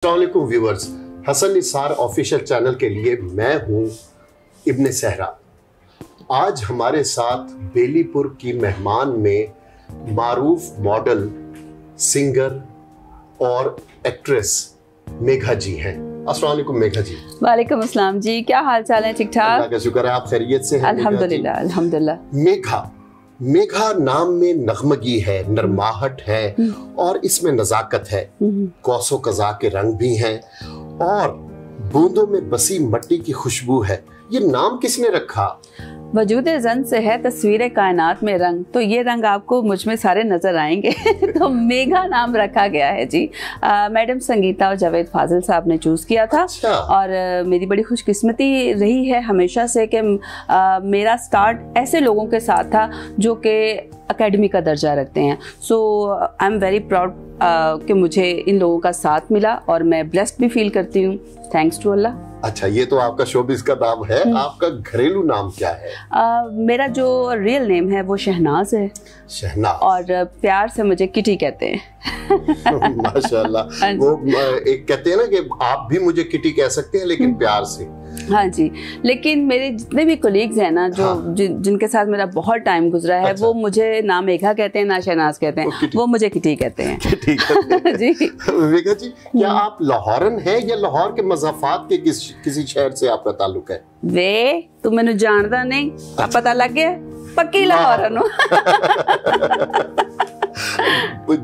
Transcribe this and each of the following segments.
अस्सलाम वालेकुम viewers, Hasan Nisar official channel के लिए मैं हूं इब्ने सहरा। आज हमारे साथ बेलीपुर की मेहमान में मारूफ मॉडल, सिंगर और एक्ट्रेस मेघा जी हैं। अस्सलाम वालेकुम मेघा जी। वालेकुम अस्सलाम जी, क्या हाल चाल है? ठीक ठाक, अल्लाह का शुक्र है। आप खैरियत से हैं? अल्हम्दुलिल्लाह अल्हम्दुलिल्लाह। मेघा नाम में नगमगी है, नरमाहट है और इसमें नजाकत है। कौसो कज़ा के रंग भी हैं और बूंदों में बसी मट्टी की खुशबू है। ये नाम किसने रखा? वजूद जन से है तस्वीर कायनात में रंग, तो ये रंग आपको मुझ में सारे नजर आएंगे। तो मेघा नाम रखा गया है जी। मैडम संगीता और जावेद फाजिल साहब ने चूज़ किया था। अच्छा। और मेरी बड़ी खुशकिस्मती रही है हमेशा से कि मेरा स्टार्ट ऐसे लोगों के साथ था जो कि एकेडमी का दर्जा रखते हैं। सो आई एम वेरी प्राउड कि मुझे इन लोगों का साथ मिला और मैं ब्लेस्ड भी फील करती हूँ। Thanks to Allah. अच्छा, ये तो आपका शोबिज़ का नाम है। आपका घरेलू नाम क्या है? मेरा जो रियल नेम है वो शहनाज है। शहनाज। और प्यार से मुझे किटी कहते हैं। माशाल्लाह। वो एक कहते हैं ना कि आप भी मुझे किटी कह सकते हैं, लेकिन प्यार से। हाँ जी, लेकिन मेरे जितने भी कोलीग्स हैं ना जो जिनके साथ मेरा बहुत टाइम गुजरा है, वो मुझे ना मेघा कहते हैं ना शहनाज कहते हैं, वो मुझे किटी कहते हैं। किटी कहते हैं। जी मेघा जी, क्या आप लाहौरन हैं या लाहौर के मज़ाफात के किसी शहर से आपका ताल्लुक है? वे तू मैंने जानता नहीं, पता लग गया, पक्की लाहौरन हूँ।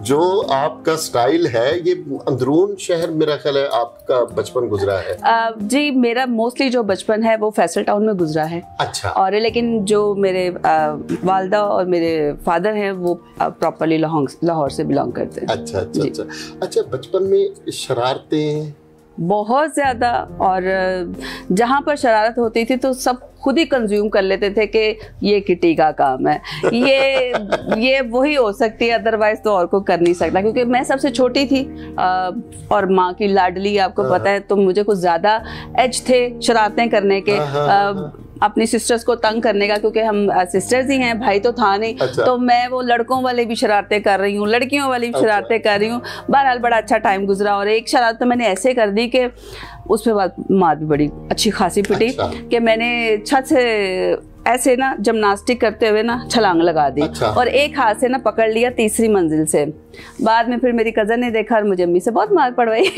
जो आपका स्टाइल है, ये अंदरून शहर मेरा ख्याल है आपका बचपन गुजरा है। जी, मेरा मोस्टली जो बचपन है वो फैसल टाउन में गुजरा है। अच्छा। और लेकिन जो मेरे वालदा और मेरे फादर हैं वो प्रॉपरली लाहौर से बिलोंग करते हैं। अच्छा अच्छा अच्छा। अच्छा, बचपन में शरारतें बहुत ज़्यादा, और जहाँ पर शरारत होती थी तो सब खुद ही कंज्यूम कर लेते थे कि ये किटी का काम है, ये वही हो सकती है, अदरवाइज तो और को कर नहीं सकता। क्योंकि मैं सबसे छोटी थी और माँ की लाडली, आपको पता है, तो मुझे कुछ ज़्यादा एज थे शरारतें करने के, अपनी सिस्टर्स को तंग करने का, क्योंकि हम सिस्टर्स ही हैं, भाई तो था नहीं। अच्छा। तो मैं वो लड़कों वाले भी शरारतें कर रही हूँ, लड़कियों वाली भी शरारतें कर रही हूँ। बहरहाल बड़ा अच्छा टाइम गुजरा। और एक शरारत तो मैंने ऐसे कर दी कि उस पर बाद मार भी बड़ी अच्छी खासी पिटी। अच्छा। कि मैंने छत से ऐसे ना जिम्नास्टिक करते हुए ना छलांग लगा दी। अच्छा। और एक हाथ से ना पकड़ लिया तीसरी मंजिल से। बाद में फिर मेरी कज़न ने देखा और मुझे अम्मी से बहुत मार पड़वाई।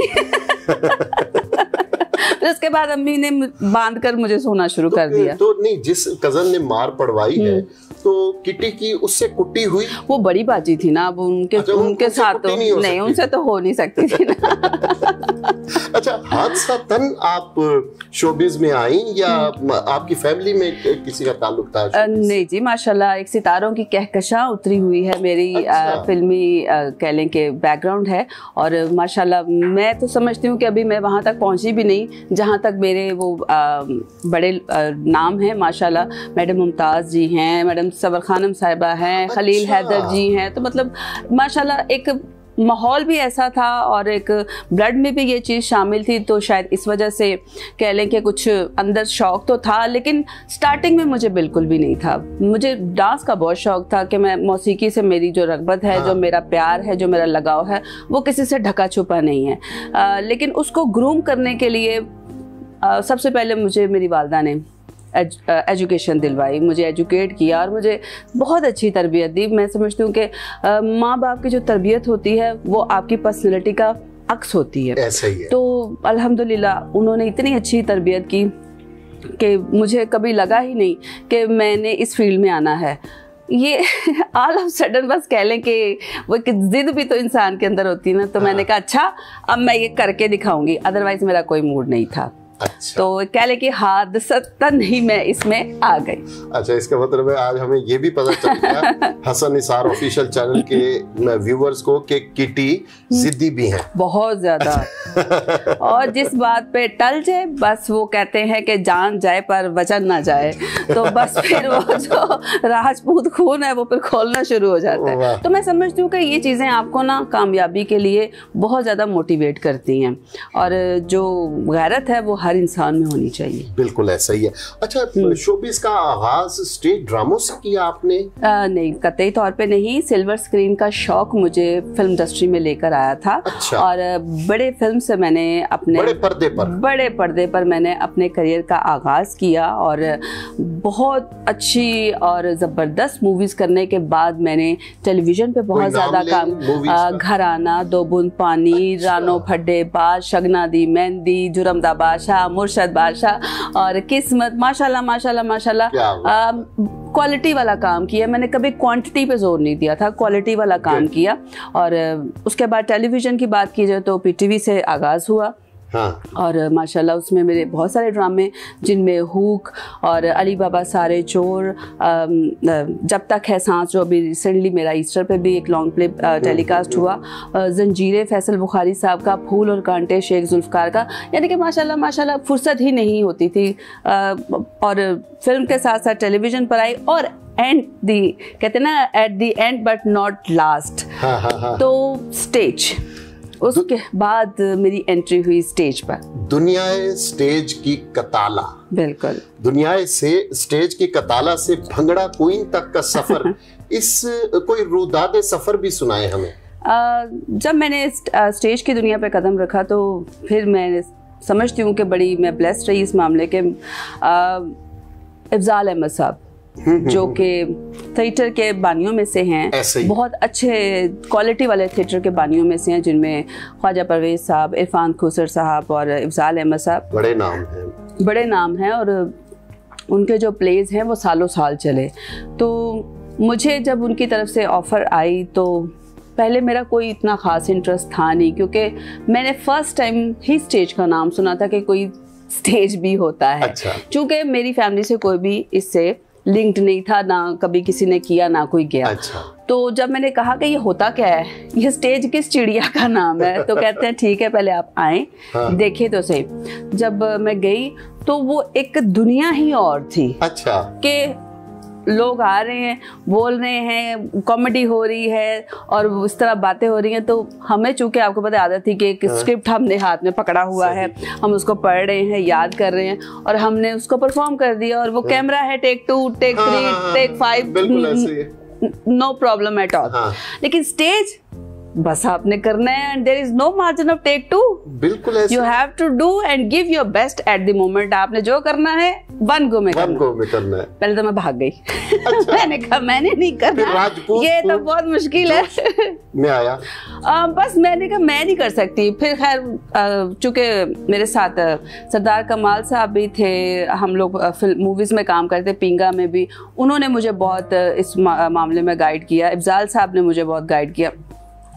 तो उसके बाद अम्मी ने बांध कर मुझे सोना शुरू कर दिया। तो नहीं, जिस कज़न ने मार पड़वाई है, तो किटी की उससे कुट्टी हुई? वो बड़ी बाजी थी ना, अब उनके साथ तो नहीं, उनसे तो हो नहीं सकती थी ना। अच्छा, हादसा तन आप शोबिज में आई या आपकी फैमिली में किसी का ताल्लुक था? नहीं जी, माशाल्लाह एक सितारों की कहकशां उतरी हुई है मेरी। अच्छा। फिल्मी कह लें कि बैकग्राउंड है, और माशाल्लाह मैं तो समझती हूँ कि अभी मैं वहाँ तक पहुँची भी नहीं जहाँ तक मेरे वो बड़े नाम हैं। माशाल्लाह मैडम मुमताज़ जी हैं, मैडम सबर खानम साहिबा हैं। अच्छा। खलील हैदर जी हैं। तो मतलब माशाल्लाह एक माहौल भी ऐसा था और एक ब्लड में भी ये चीज़ शामिल थी, तो शायद इस वजह से कह लें कि कुछ अंदर शौक़ तो था, लेकिन स्टार्टिंग में मुझे बिल्कुल भी नहीं था। मुझे डांस का बहुत शौक़ था कि मैं मौसीकी से मेरी जो रग़बत है, जो मेरा प्यार है, जो मेरा लगाव है, वो किसी से ढका छुपा नहीं है। लेकिन उसको ग्रूम करने के लिए सबसे पहले मुझे मेरी वालदा ने एजुकेशन दिलवाई, मुझे एजुकेट किया और मुझे बहुत अच्छी तरबियत दी। मैं समझती हूँ कि माँ बाप की जो तरबियत होती है वो आपकी पर्सनैलिटी का अक्स होती है। ऐसा ही है। तो अल्हम्दुलिल्लाह उन्होंने इतनी अच्छी तरबियत की कि मुझे कभी लगा ही नहीं कि मैंने इस फील्ड में आना है। ये ऑल ऑफ सडन बस कह लें कि वो एक जिद भी तो इंसान के अंदर होती है ना। तो मैंने कहा अच्छा अब मैं ये करके दिखाऊंगी, अदरवाइज मेरा कोई मूड नहीं था। अच्छा। तो कह ले कि हादसतन ही मैं इसमें आ गई। अच्छा, इसका मतलब है आज हमें ये भी पता चल गया हसन निसार ऑफिशियल चैनल के व्यूअर्स को कि किटी जिद्दी भी हैं बहुत ज्यादा। और जिस बात पे टल जाए बस वो कहते हैं कि जान जाए पर वजन ना जाए। तो बस फिर वो जो राजपूत खून है वो फिर खोलना शुरू हो जाता है। तो मैं समझती हूँ कि ये चीज़ें आपको ना कामयाबी के लिए बहुत ज़्यादा मोटिवेट करती हैं, और जो गैरत है वो हर इंसान में होनी चाहिए। बिल्कुल ऐसा ही है। अच्छा, शोबिस का आगाज स्टेज ड्रामों से किया आपने? नहीं, कतई तौर पे नहीं। सिल्वर स्क्रीन का शौक मुझे फिल्म इंडस्ट्री में लेकर आया था। अच्छा। और बड़े फिल्म से मैंने अपने बड़े पर्दे पर मैंने अपने करियर का आगाज किया और बहुत अच्छी और ज़बरदस्त मूवीज़ करने के बाद मैंने टेलीविज़न पे बहुत ज़्यादा काम, घराना, दो बूंद पानी, रानो फड्डे बाज, शगना दी मेहंदी, जुरमदा बादशाह, मुर्शद बादशाह और किस्मत, माशाल्लाह माशाल्लाह माशाल्लाह क्वालिटी वाला काम किया मैंने। कभी क्वांटिटी पे जोर नहीं दिया था, क्वालिटी वाला काम किया। और उसके बाद टेलीविज़न की बात की जाए तो पीटीवी से आगाज़ हुआ। हाँ। और माशाल्लाह उसमें मेरे बहुत सारे ड्रामे, जिनमें हुक और अली बाबा सारे चोर, जब तक है सांस, जो अभी रिसेंटली मेरा ईस्टर पे भी एक लॉन्ग प्ले टेलीकास्ट हुआ, जंजीरें फैसल बुखारी साहब का, फूल और कांटे शेख जुल्फकार का, यानी कि माशाल्लाह माशाल्लाह फुर्सत ही नहीं होती थी। और फिल्म के साथ साथ टेलीविज़न पर आई और कहते ना at the end but not last, तो स्टेज, उसके बाद मेरी एंट्री हुई स्टेज पर। दुनियाए स्टेज की कताला। बिल्कुल। दुनियाए से स्टेज की कताला से भंगड़ा क्वीन तक का सफर इस कोई रुदादे सफर भी सुनाए हमें। जब मैंने स्टेज की दुनिया पे कदम रखा तो फिर मैं समझती हूँ कि बड़ी मैं ब्लेस्ड रही इस मामले के। इफ्जाल अहमद साहब जो कि थिएटर के बानियों में से हैं, बहुत अच्छे क्वालिटी वाले थिएटर के बानियों में से हैं, जिनमें ख्वाजा परवेज साहब, इरफान खुसर साहब और इफ्जाल अहमद साहब बड़े नाम हैं और उनके जो प्लेज हैं वो सालों साल चले। तो मुझे जब उनकी तरफ से ऑफ़र आई तो पहले मेरा कोई इतना ख़ास इंटरेस्ट था नहीं, क्योंकि मैंने फ़र्स्ट टाइम ही स्टेज का नाम सुना था कि कोई स्टेज भी होता है। अच्छा। चूँकि मेरी फैमिली से कोई भी इससे लिंक्ड नहीं था, ना कभी किसी ने किया ना कोई गया। अच्छा। तो जब मैंने कहा कि ये होता क्या है, ये स्टेज किस चिड़िया का नाम है, तो कहते हैं ठीक है पहले आप आएँ। हाँ। देखे तो सही। जब मैं गई तो वो एक दुनिया ही और थी। अच्छा। कि लोग आ रहे हैं, बोल रहे हैं, कॉमेडी हो रही है और उस तरह बातें हो रही हैं। तो हमें चूंकि आपको पता आदत थी कि एक स्क्रिप्ट हमने हाथ में पकड़ा हुआ है, हम उसको पढ़ रहे हैं, याद कर रहे हैं और हमने उसको परफॉर्म कर दिया। और वो कैमरा है, take 2, take 3, take 5, no problem at all. लेकिन स्टेज बस आपने करना है and there is no margin of take 2। बिल्कुल ऐसे। You have to do and give your best at the moment. आपने जो करना है वन गो में करना है। पहले तो मैं भाग गई। अच्छा। मैंने कहा मैंने नहीं करना, ये तो बहुत मुश्किल है। मैं आया बस मैंने कहा मैं नहीं कर सकती। फिर खैर चूंकि मेरे साथ सरदार कमाल साहब भी थे, हम लोग फिल्म मूवीज में काम करते, पिंगा में भी, उन्होंने मुझे बहुत इस मामले में गाइड किया। इफ्जाल साहब ने मुझे बहुत गाइड किया।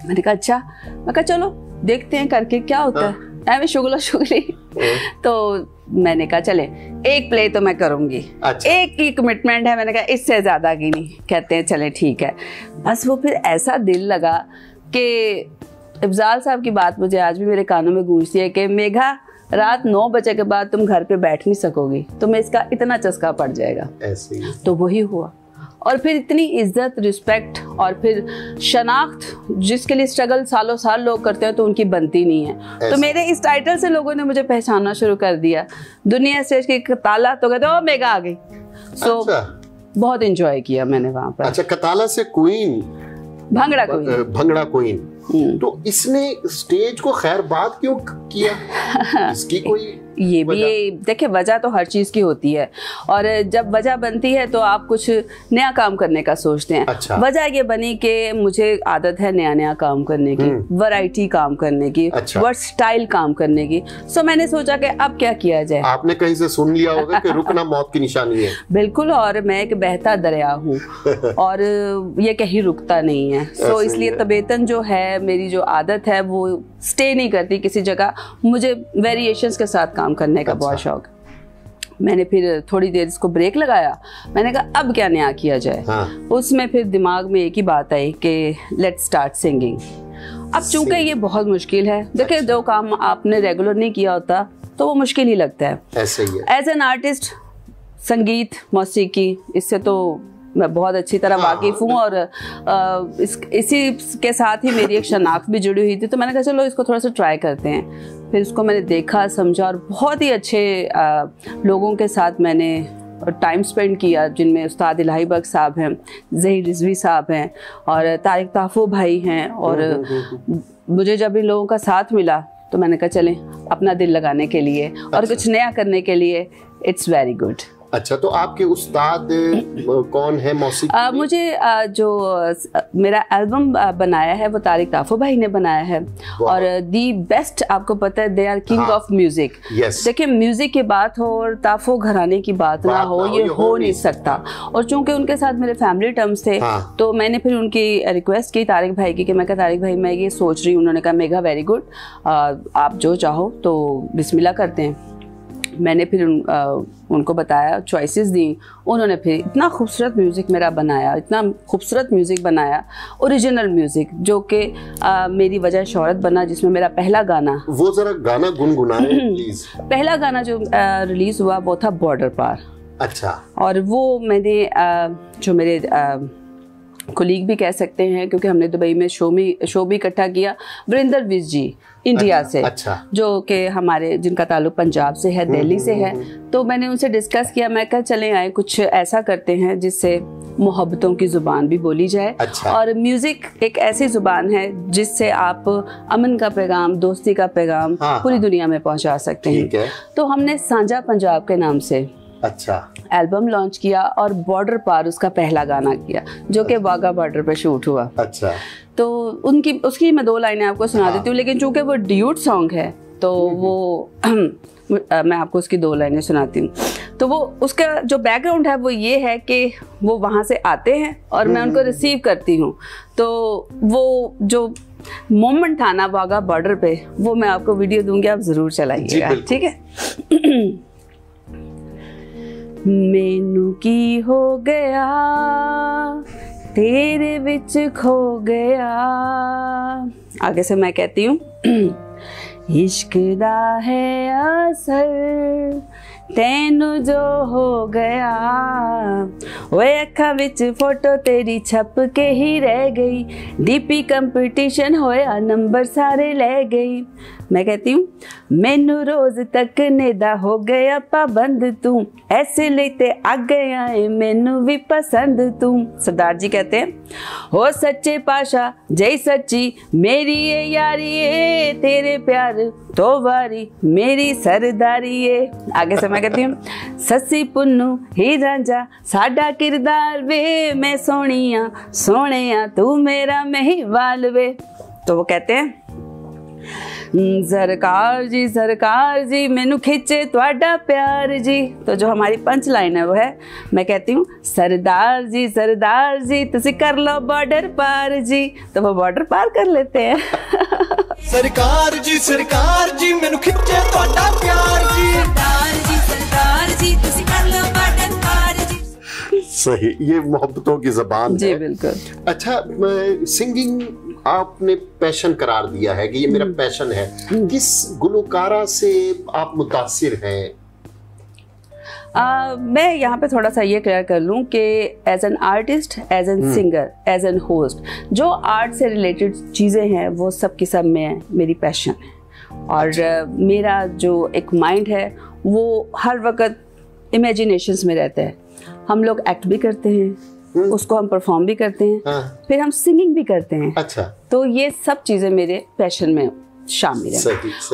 मैंने कहा अच्छा, मैं कहा चलो देखते हैं करके क्या होता है, मैं शुगला शुगली। तो मैंने कहा चले एक प्ले तो मैं करूंगी। अच्छा। एक ही कमिटमेंट है, मैंने कहा इससे ज्यादा की नहीं। कहते हैं चले ठीक है। बस वो फिर ऐसा दिल लगा कि इफ्जाल साहब की बात मुझे आज भी मेरे कानों में गूंजती है कि मेघा रात 9 बजे के बाद तुम घर पे बैठ नहीं सकोगी, तुम्हें इसका इतना चस्का पड़ जाएगा। ऐसे ही। तो वही हुआ। और फिर इतनी इज्जत, रिस्पेक्ट और फिर शनाख्त, जिसके लिए स्ट्रगल सालों साल लोग करते हैं तो उनकी बनती नहीं है। तो मेरे इस टाइटल से लोगों ने मुझे पहचानना शुरू कर दिया। दुनिया स्टेज की कताला तो कहते ओ मेगा आ गई। सो बहुत एंजॉय किया मैंने वहाँ पर। अच्छा, कताला से क्वीन, भंगड़ा क्वीन। तो इसने स्टेज को खैर बात क्यों किया? इसकी कोई ये भी देखिए वजह तो हर चीज की होती है और जब वजह बनती है तो आप कुछ नया काम करने का सोचते हैं। अच्छा। वजह ये बनी कि मुझे आदत है नया नया काम करने की, वैरायटी काम करने की। अच्छा। वर्सटाइल काम करने की। सो मैंने सोचा कि अब क्या किया जाए। आपने कहीं से सुन लिया होगा कि रुकना मौत की निशानी है। बिल्कुल, और मैं एक बहता दरिया हूँ और ये कहीं रुकता नहीं है। सो इसलिए तबीयतन जो है, मेरी जो आदत है वो स्टे नहीं करती किसी जगह, मुझे वेरिएशंस के साथ काम करने का बहुत शौक। मैंने फिर थोड़ी देर इसको ब्रेक लगाया, मैंने कहा अब क्या नया किया जाए। हाँ। उसमें फिर दिमाग में एक ही बात आई कि लेट्स स्टार्ट सिंगिंग। अब चूंकि ये बहुत मुश्किल है, देखिए जो काम आपने रेगुलर नहीं किया होता तो वो मुश्किल ही लगता है। ऐसे ही है। एज एन आर्टिस्ट संगीत मौसीकी इससे तो मैं बहुत अच्छी तरह वाकिफ हूँ, और इसी के साथ ही मेरी एक शनाख्त भी जुड़ी हुई थी, तो मैंने कहा चलो इसको थोड़ा सा ट्राई करते हैं। फिर उसको मैंने देखा, समझा, और बहुत ही अच्छे लोगों के साथ मैंने टाइम स्पेंड किया, जिनमें उस्ताद इलाही बख्श साहब हैं, ज़हीर रिजवी साहब हैं, और तारिक तहफ़्फ़ुज़ भाई हैं। और मुझे जब इन लोगों का साथ मिला तो मैंने कहा चलें अपना दिल लगाने के लिए और कुछ नया करने के लिए, इट्स वेरी गुड। अच्छा, तो आपके उस्ताद कौन है मौसीकी में? मुझे जो मेरा एल्बम बनाया है वो तारिक तहफ़्फ़ुज़ भाई ने बनाया है, और दी बेस्ट, आपको पता है they are king of music. देखिए, म्यूजिक की बात हो और तहफ़्फ़ुज़ घराने की बात ना हो, ये हो नहीं सकता। और चूंकि उनके साथ मेरे फैमिली टर्म्स थे, तो मैंने फिर उनकी रिक्वेस्ट की तारिक भाई की कि मैं कहा तारिक भाई मैं ये सोच रही हूँ। उन्होंने कहा मेगा वेरी गुड, आप जो चाहो तो बिस्मिल्लाह करते हैं। मैंने फिर उनको बताया, चॉइसेस दी, उन्होंने फिर इतना खूबसूरत म्यूज़िक मेरा बनाया, इतना खूबसूरत म्यूज़िक बनाया, ओरिजिनल म्यूज़िक, जो कि मेरी वजह शोहरत बना, जिसमें मेरा पहला गाना, वो जरा गाना गुनगुनाएं प्लीज। पहला गाना जो रिलीज़ हुआ वो था बॉर्डर पार। अच्छा। और वो मैंने जो मेरे कोलीग भी कह सकते हैं, क्योंकि हमने दुबई में शो भी इकट्ठा किया, वरिंदर विज जी इंडिया से, जो कि हमारे जिनका ताल्लुक पंजाब से है, दिल्ली से है। तो मैंने उनसे डिस्कस किया, मैं कहा चले आए कुछ ऐसा करते हैं जिससे मोहब्बतों की ज़ुबान भी बोली जाए। और म्यूज़िक एक ऐसी ज़ुबान है जिससे आप अमन का पैगाम, दोस्ती का पैगाम पूरी दुनिया में पहुंचा सकते हैं। तो हमने सांझा पंजाब के नाम से एल्बम लॉन्च किया, और बॉर्डर पार उसका पहला गाना किया, जो कि वाघा बॉर्डर पे शूट हुआ। तो उसकी मैं 2 लाइनें आपको सुना देती हूँ, लेकिन चूंकि वो ड्यूट सॉन्ग है तो वो मैं आपको उसकी 2 लाइनें सुनाती हूँ। तो वो उसका जो बैकग्राउंड है वो ये है कि वो वहाँ से आते हैं और मैं उनको रिसीव करती हूँ। तो वो जो मोमेंट था ना वाघा बॉर्डर पे, वो मैं आपको वीडियो दूंगी, आप ज़रूर चलाइएगा, ठीक है। मैनू की हो गया तेरे विच खो गया, आगे से मैं कहती हूँ, इश्क दा है असर तेनू जो हो गया, ओए अखा विच फोटो तेरी छप के ही रह गई, डीपी कंपटीशन होया नंबर सारे ले गई। मैं कहती हूँ, मैनू रोज तक नेदा हो गया पाबंद तू, ऐसे लेते आ गया है मैनू भी पसंद तू। सरदार जी कहते हैं, हो सच्चे पाशा जय सच्ची मेरी ये यारी है, तेरे प्यार तो वारी मेरी सरदारी है। आगे से मैं कहती हूँ, ससी पुन्नू ही रांझा साडा किरदार वे, मैं सोनिया सोनिया तू मेरा महिवाल वे। तो वो कहते हैं, सरकार जी मैनू खिंचे तुहाडा प्यार जी। तो जो हमारी पंच लाइन है वो है, मैं कहती हूँ, सरदार जी तुसी कर लो बॉर्डर पार जी। तो वो बॉर्डर पार कर लेते हैं। सरकार जी मैनू खिंचे तुहाडा प्यार जी, सरदार जी तुसी कर लो बॉर्डर पार जी। सही, ये मोहब्बतों की ज़बान जी, है। बिल्कुल। अच्छा, सिंगिंग आपने पैशन करार दिया है कि ये मेरा पैशन है, किस गुलकारा से आप मुतासिर हैं? मैं यहाँ पे थोड़ा सा ये क्लियर कर लूँ कि as an artist, as an singer, as an host, जो आर्ट से रिलेटेड चीज़ें हैं वो सब की सब में मेरी पैशन है। और मेरा जो एक माइंड है वो हर वक्त इमेजिनेशंस में रहता है। हम लोग एक्ट भी करते हैं, उसको हम परफॉर्म भी करते हैं, फिर हम सिंगिंग भी करते हैं। अच्छा। तो ये सब चीज़ें मेरे पैशन में शामिल है।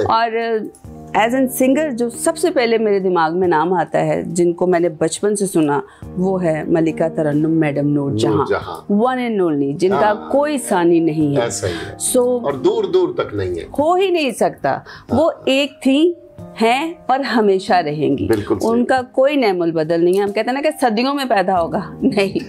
और एज एन सिंगर जो सबसे पहले मेरे दिमाग में नाम आता है, जिनको मैंने बचपन से सुना, वो है मलिका तरन्नुम मैडम नूर जहां, वन एंड ओनली, जिनका कोई सानी नहीं है। और दूर दूर तक नहीं है, हो ही नहीं सकता। वो एक थी, हैं और हमेशा रहेंगी, उनका कोई नेमुल बदल नहीं है। हम कहते हैं ना कि सदियों में पैदा होगा, नहीं,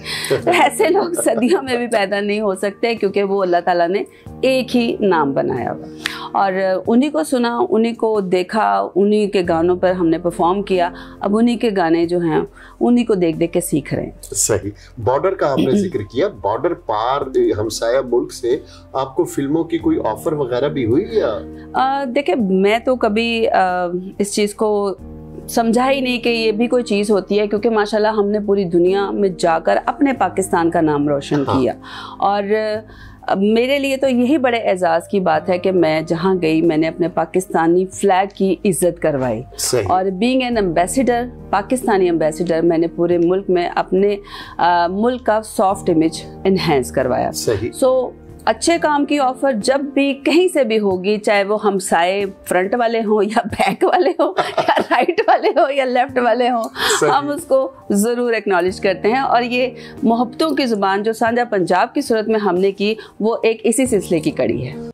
ऐसे लोग सदियों में भी पैदा नहीं हो सकते, क्योंकि वो अल्लाह ताला ने एक ही नाम बनाया हुआ। और उन्हीं को सुना, उन्हीं को देखा, उन्हीं के गानों पर हमने परफॉर्म किया। अब उन्हीं के गाने जो हैं उन्हीं को देख देख के सीख रहे हैं। सही। बॉर्डर का आपने जिक्र किया, बॉर्डर पार हमसाया मुल्क से आपको फिल्मों की कोई ऑफर वगैरह भी हुई या? देखिए, मैं तो कभी इस चीज़ को समझा ही नहीं कि ये भी कोई चीज़ होती है, क्योंकि माशाल्लाह हमने पूरी दुनिया में जाकर अपने पाकिस्तान का नाम रोशन किया। और मेरे लिए तो यही बड़े एजाज़ की बात है कि मैं जहाँ गई मैंने अपने पाकिस्तानी फ्लैग की इज़्ज़त करवाई। और being an ambassador, Pakistani ambassador, मैंने पूरे मुल्क में अपने मुल्क का सॉफ्ट इमेज इन्हेंस करवाया। सो अच्छे काम की ऑफर जब भी कहीं से भी होगी, चाहे वो हमसाए फ्रंट वाले हों या बैक वाले हों या राइट वाले हों या लेफ्ट वाले हों, हम उसको ज़रूर एक्नॉलेज करते हैं। और ये मोहब्बतों की ज़ुबान जो सांझा पंजाब की सूरत में हमने की, वो एक इसी सिलसिले की कड़ी है।